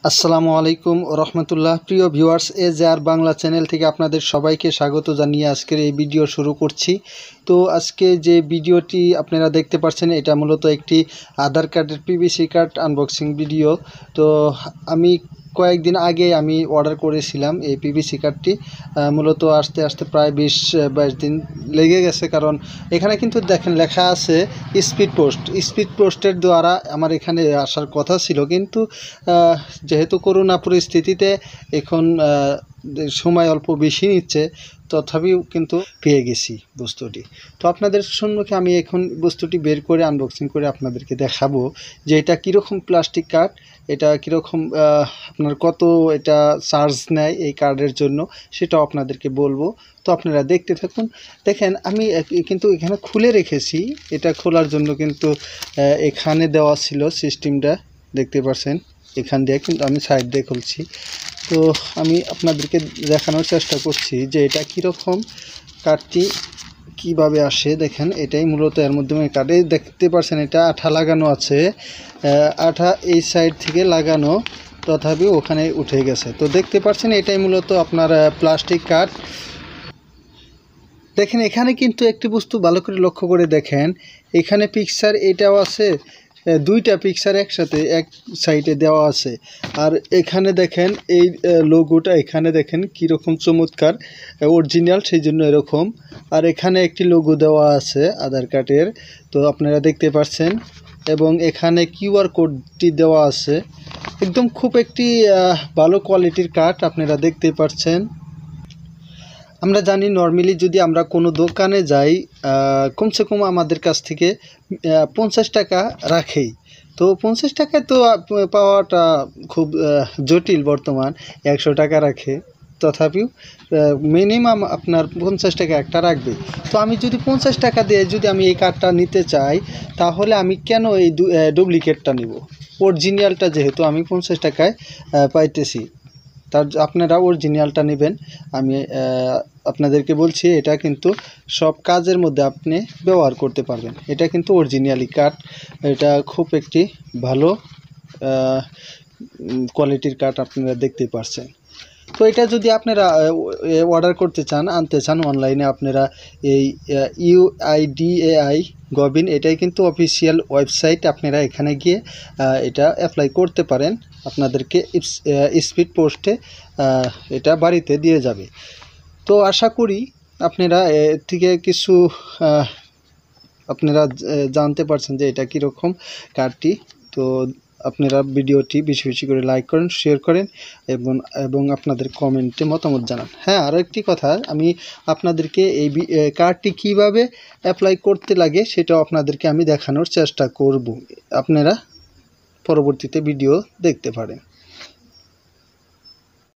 আসসালামু আলাইকুম রহমতুল্লাহ। প্রিয় ভিউয়ার্স, এজআর বাংলা চ্যানেল থেকে আপনাদের সবাইকে স্বাগত জানিয়ে আজকের এই ভিডিও শুরু করছি। তো আজকে যে ভিডিওটি আপনারা দেখতে পাচ্ছেন এটা মূলত একটি আধার কার্ডের পিভিসি কার্ড আনবক্সিং ভিডিও। তো আমি কয়েকদিন আগে আমি অর্ডার করেছিলাম এই পিভিসি কার্ডটি। মূলত আসতে আসতে প্রায় 20-22 দিন লেগে গেছে, কারণ এখানে কিন্তু দেখেন লেখা আছে স্পিড পোস্টের দ্বারা আমার এখানে আসার কথা ছিল, কিন্তু যেহেতু করোনা পরিস্থিতিতে এখন সময় অল্প বেশি নিচ্ছে, তথাপিও কিন্তু পেয়ে গেছি বস্তুটি। তো আপনাদের সম্মুখে আমি এখন বস্তুটি বের করে আনবক্সিং করে আপনাদেরকে দেখাবো যে এটা কীরকম প্লাস্টিক কার্ড, এটা কীরকম আপনার কত এটা চার্জ নেয় এই কার্ডের জন্য, সেটাও আপনাদেরকে বলবো। তো আপনারা দেখতে থাকুন। দেখেন আমি কিন্তু এখানে খুলে রেখেছি, এটা খোলার জন্য কিন্তু এখানে দেওয়া ছিল সিস্টেমটা, দেখতে পাচ্ছেন এখান দিয়ে, কিন্তু আমি সাইড দিয়ে খুলছি। তো আমি আপনাদেরকে দেখানোর চেষ্টা করছি যে এটা কীরকম, কার্ডটি কিভাবে আসে। দেখেন এটাই মূলত এর মাধ্যমে কার্ডে দেখতে পাচ্ছেন এটা আঠা লাগানো আছে, আঠা এই সাইড থেকে লাগানো, তথাপি ওখানে উঠে গেছে। তো দেখতে পাচ্ছেন এটাই মূলত আপনার প্লাস্টিক কার্ড। দেখেন এখানে কিন্তু একটি বস্তু ভালো করে লক্ষ্য করে দেখেন, এখানে পিকচার এটাও আছে, দুইটা পিকচার একসাথে এক সাইডে দেওয়া আছে। আর এখানে দেখেন এই লোগোটা, এখানে দেখেন কীরকম চমৎকার, অরিজিনাল, সেই জন্য এরকম। আর এখানে একটি লোগো দেওয়া আছে আধার কার্ডের, তো আপনারা দেখতে পাচ্ছেন, এবং এখানে কিউআর কোডটি দেওয়া আছে। একদম খুব একটি ভালো কোয়ালিটির কার্ড, আপনারা দেখতে পাচ্ছেন। আমরা জানি নর্মালি যদি আমরা কোনো দোকানে যাই, কমসে কম আমাদের কাছ থেকে 50 টাকা রাখেই। তো 50 টাকায় তো পাওয়াটা খুব জটিল, বর্তমান 100 টাকা রাখে, তথাপিও মিনিমাম আপনার 50 টাকা একটা রাখবে। তো আমি যদি 50 টাকা দিয়ে যদি আমি এই কার্ডটা নিতে চাই, তাহলে আমি কেন এই ডুপ্লিকেটটা নিব? অরিজিনালটা যেহেতু আমি 50 টাকায় পাইতেছি, তার আপনারা অরিজিনালটা নেবেন। আমি আপনাদেরকে বলছি এটা কিন্তু সব কাজের মধ্যে আপনি ব্যবহার করতে পারবেন। এটা কিন্তু অরিজিনালি কার্ড, এটা খুব একটি ভালো কোয়ালিটির কার্ড, আপনারা দেখতে পাচ্ছেন। তো এটা যদি আপনারা অর্ডার করতে চান, আনতে চান অনলাইনে, আপনারা এই UIDAI গবিন, এটাই কিন্তু অফিসিয়াল ওয়েবসাইট, আপনারা এখানে গিয়ে এটা অ্যাপ্লাই করতে পারেন। আপনাদেরকে স্পিড পোস্টে এটা বাড়িতে দিয়ে যাবে। তো আশা করি আপনারা এর থেকে কিছু আপনারা জানতে পারছেন যে এটা কীরকম কার্ডটি। তো আপনারা ভিডিওটি বেশি বেশি করে লাইক করেন, শেয়ার করেন, এবং আপনাদের কমেন্টে মতামত জানান। হ্যাঁ, আরও একটি কথা, আমি আপনাদেরকে এই কার্ডটি কিভাবে অ্যাপ্লাই করতে লাগে সেটাও আপনাদেরকে আমি দেখানোর চেষ্টা করব, আপনারা পরবর্তীতে ভিডিও দেখতে পারেন।